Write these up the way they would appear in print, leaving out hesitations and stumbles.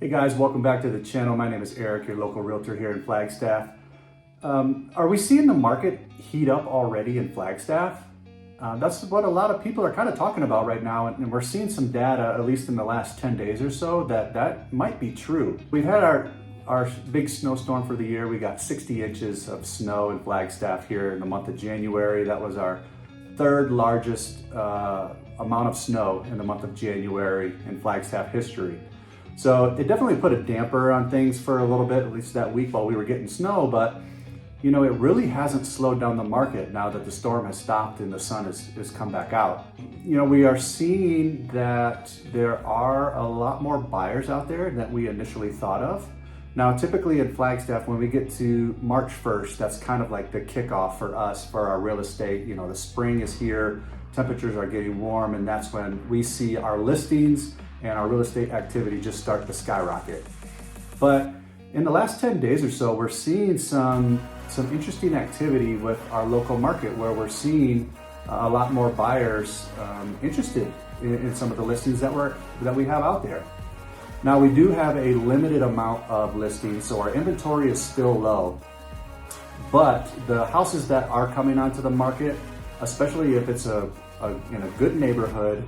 Hey guys, welcome back to the channel. My name is Eric, your local realtor here in Flagstaff. Are we seeing the market heat up already in Flagstaff? That's what a lot of people are kind of talking about right now, and we're seeing some data, at least in the last 10 days or so, that might be true. We've had our big snowstorm for the year. We got 60 inches of snow in Flagstaff here in the month of January. That was our third largest amount of snow in the month of January in Flagstaff history. So it definitely put a damper on things for a little bit, at least that week while we were getting snow, but you know, it really hasn't slowed down the market now that the storm has stopped and the sun has come back out. You know, we are seeing that there are a lot more buyers out there than we initially thought of. Now, typically in Flagstaff, when we get to March 1st, that's kind of like the kickoff for us, for our real estate. You know, the spring is here, temperatures are getting warm, and that's when we see our listings and our real estate activity just start to skyrocket. But in the last 10 days or so, we're seeing some interesting activity with our local market, where we're seeing a lot more buyers interested in some of the listings that we have out there. Now, we do have a limited amount of listings, so our inventory is still low. But the houses that are coming onto the market, especially if it's in a good neighborhood,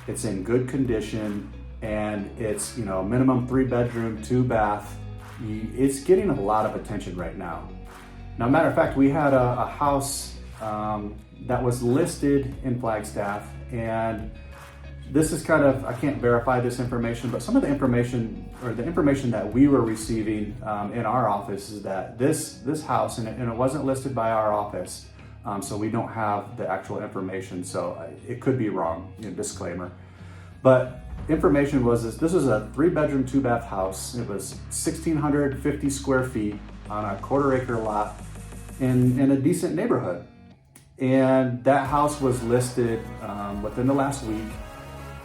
it's in good condition, and it's, you know, minimum 3-bedroom, 2-bath, it's getting a lot of attention right now. Now, matter of fact, we had a house that was listed in Flagstaff, and this is kind of, I can't verify this information, but some of the information, or the information that we were receiving in our office, is that this house, and it wasn't listed by our office, so we don't have the actual information, so it could be wrong, you know, disclaimer. But information was this was a 3-bedroom, 2-bath house. It was 1,650 square feet on a 1/4-acre lot in a decent neighborhood. And that house was listed within the last week.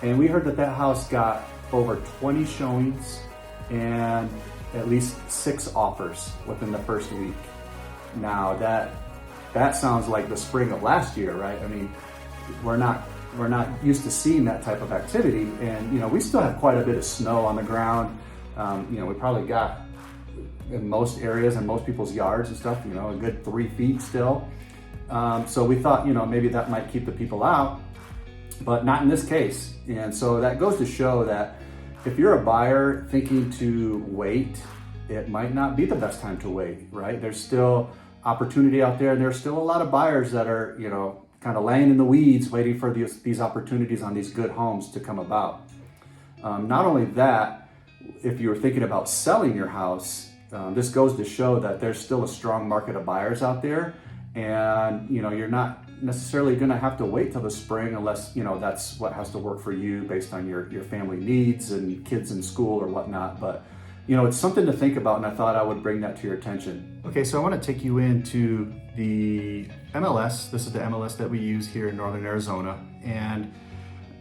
And we heard that house got over 20 showings and at least 6 offers within the first week. Now that sounds like the spring of last year, right? I mean, we're not used to seeing that type of activity, and you know, we still have quite a bit of snow on the ground. You know, we probably got, in most areas and most people's yards and stuff, you know, a good 3 feet still. So we thought, you know, maybe that might keep the people out, but not in this case. And so that goes to show that if you're a buyer thinking to wait, it might not be the best time to wait, right? There's still opportunity out there, and there's still a lot of buyers that are, you know, kind of laying in the weeds, waiting for these opportunities on these good homes to come about. Not only that, if you're thinking about selling your house, this goes to show that there's still a strong market of buyers out there, and you know, you're not necessarily going to have to wait till the spring, unless you know that's what has to work for you based on your family needs and kids in school or whatnot. But you know, it's something to think about, and I thought I would bring that to your attention. Okay, so I want to take you into the MLS. This is the MLS that we use here in Northern Arizona, and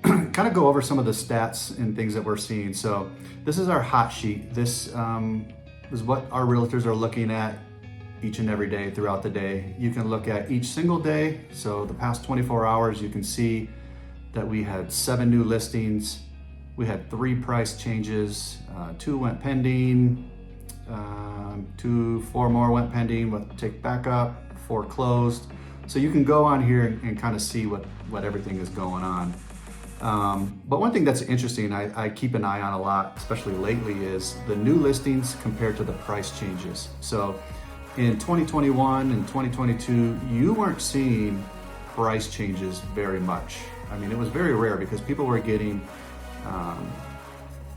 kind of go over some of the stats and things that we're seeing. So this is our hot sheet. This is what our realtors are looking at each and every day throughout the day. You can look at each single day. So the past 24 hours, you can see that we had 7 new listings. We had 3 price changes, 2 went pending, 4 more went pending with take back up, 4 closed. So you can go on here and kind of see what everything is going on. But one thing that's interesting, I keep an eye on a lot, especially lately, is the new listings compared to the price changes. So in 2021 and 2022, you weren't seeing price changes very much. I mean, it was very rare because people were getting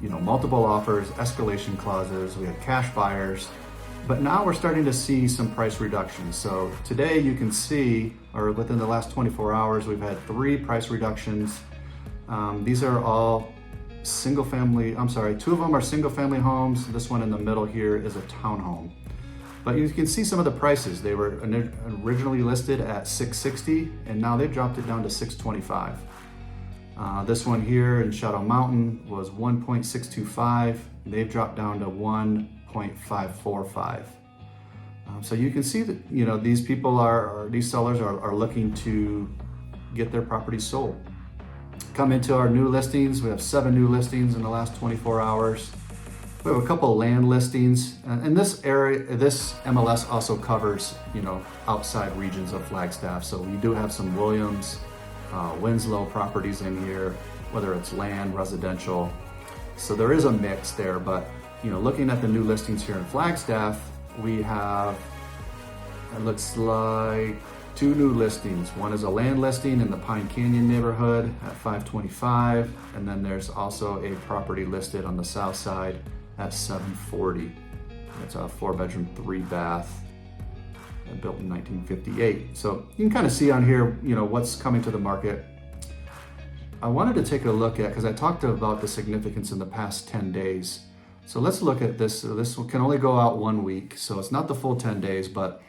you know, multiple offers, escalation clauses, we had cash buyers, but now we're starting to see some price reductions. So today you can see, or within the last 24 hours, we've had 3 price reductions. These are all two of them are single family homes. This one in the middle here is a townhome. But you can see some of the prices. They were originally listed at $660, and now they've dropped it down to $625. This one here in Shadow Mountain was $1.625. They've dropped down to $1.545. So you can see that, you know, these sellers are looking to get their properties sold. Come into our new listings. We have 7 new listings in the last 24 hours. We have a couple of land listings, and this area, this MLS also covers, outside regions of Flagstaff. So we do have some Williams, Winslow properties in here, whether it's land, residential. So there is a mix there, but looking at the new listings here in Flagstaff, we have, it looks like 2 new listings. One is a land listing in the Pine Canyon neighborhood at 525, and then there's also a property listed on the south side at 740. It's a 4-bedroom, 3-bath, built in 1958. So you can kind of see on here, what's coming to the market. I wanted to take a look at, because I talked about the significance in the past 10 days. So let's look at this. So this can only go out 1 week, so it's not the full 10 days, but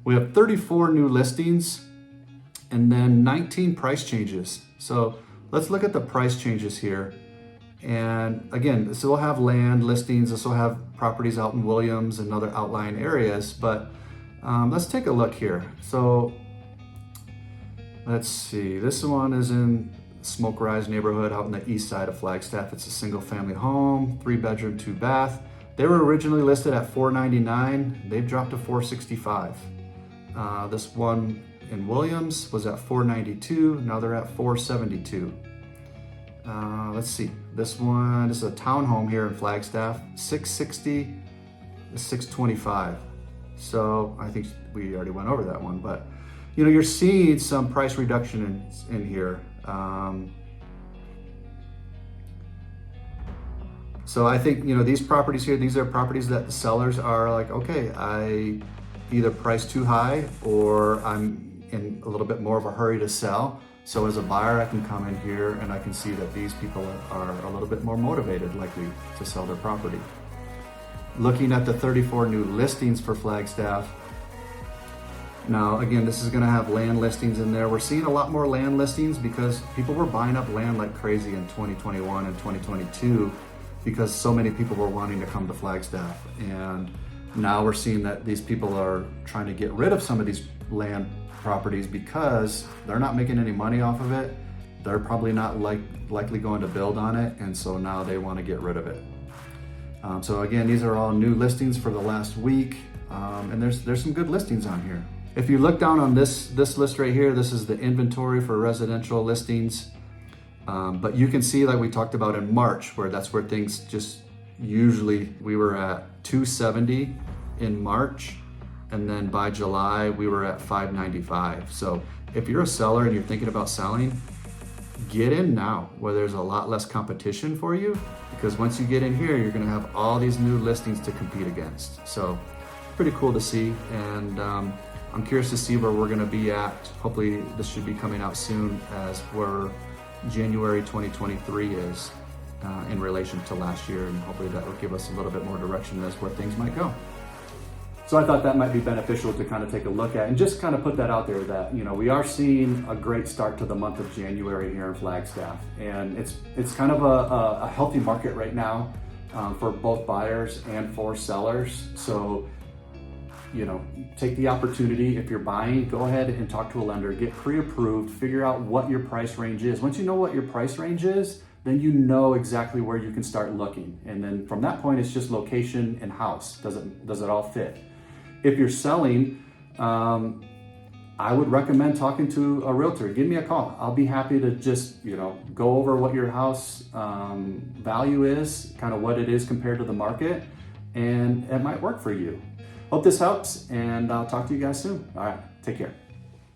we have 34 new listings and then 19 price changes. So let's look at the price changes here. And again, this will have land listings. This will have properties out in Williams and other outlying areas, but let's take a look here. So let's see, this one is in Smoke Rise neighborhood out in the east side of Flagstaff. It's a single family home, 3-bedroom, 2-bath. They were originally listed at $499. They've dropped to $465. This one in Williams was at $492. Now they're at $472. Let's see, this one is a townhome here in Flagstaff, $660 to $625. So I think we already went over that one, but you're seeing some price reduction in here. So I think, these properties here, these are properties that the sellers are like, okay, I either price too high or I'm in a little bit more of a hurry to sell. So as a buyer, I can come in here and I can see that these people are a little bit more motivated, likely, to sell their property. Looking at the 34 new listings for Flagstaff. Now, again, this is gonna have land listings in there. We're seeing a lot more land listings because people were buying up land like crazy in 2021 and 2022 because so many people were wanting to come to Flagstaff. And now we're seeing that these people are trying to get rid of some of these land properties because they're not making any money off of it. They're probably not likely going to build on it, and so now they want to get rid of it. So again, these are all new listings for the last week, and there's some good listings on here. If you look down on this list right here, this is the inventory for residential listings. But you can see, like we talked about in March, that's where things just usually, we were at 270 in March, and then by July we were at 595. So if you're a seller and you're thinking about selling, get in now where there's a lot less competition for you, because once you get in here, you're gonna have all these new listings to compete against. So pretty cool to see, and I'm curious to see where we're gonna be at. Hopefully this should be coming out soon, as where January 2023 is in relation to last year, and hopefully that will give us a little bit more direction as where things might go. So I thought that might be beneficial to kind of take a look at and just kind of put that out there that, we are seeing a great start to the month of January here in Flagstaff. And it's kind of a healthy market right now for both buyers and for sellers. So, take the opportunity. If you're buying, go ahead and talk to a lender, get pre-approved, figure out what your price range is. Once you know what your price range is, then you know exactly where you can start looking. And then from that point, it's just location and house. Does it all fit? If you're selling, I would recommend talking to a realtor. Give me a call. I'll be happy to just, go over what your house value is, kind of what it is compared to the market, and it might work for you. Hope this helps, and I'll talk to you guys soon. All right, take care.